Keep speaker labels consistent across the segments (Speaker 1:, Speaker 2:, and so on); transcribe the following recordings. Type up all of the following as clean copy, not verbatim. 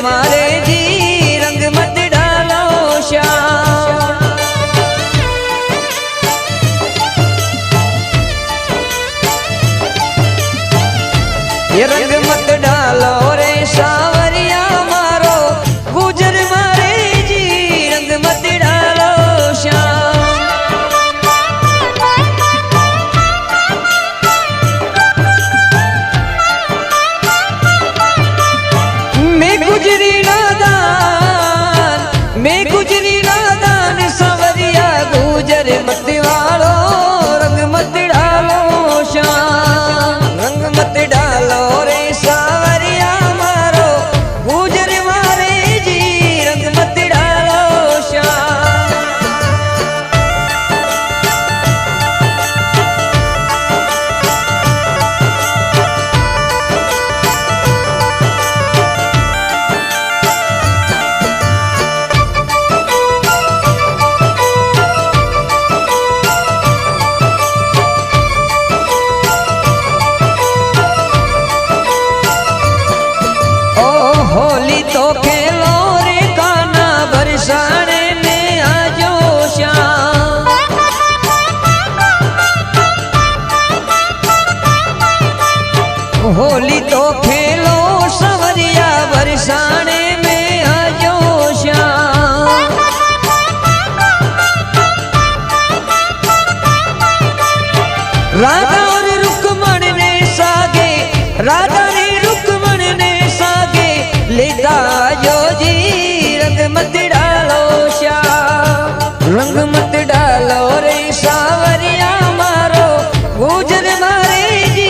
Speaker 1: मारे जी रंग मत डालो श्याम। ये रंग मत डालो रे सावरिया मारो गुजर मारे जी रंग मत डालो श्याम। मैं गुजरी नादान सावरिया गुजर मत वालो रंग मत डालो श्याम। रंग मत डालो रे सावरिया मारो गुजर मारे जी रंग मत डालो श्याम। होली तो खेलो रे काना बरसाने में आजो श्याम। होली तो खेलो सवरिया बरसाने में आजो श्याम। राधा और रुक्मण ने सागे राधा ने रुक्मण ने सागे लेता जो जी रंग मत डालो श्याम। रंग मत डालो रे सावरिया मारो गुजर मारे जी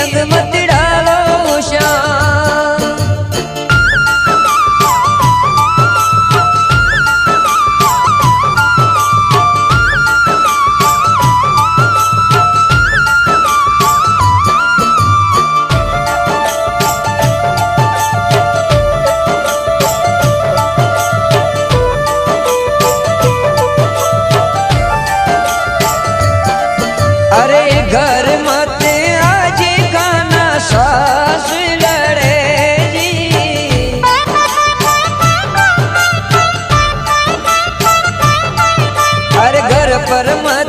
Speaker 1: रंग मत डालो श्याम। अरे घर मत आजे काना सास लड़े जी। अरे घर पर मत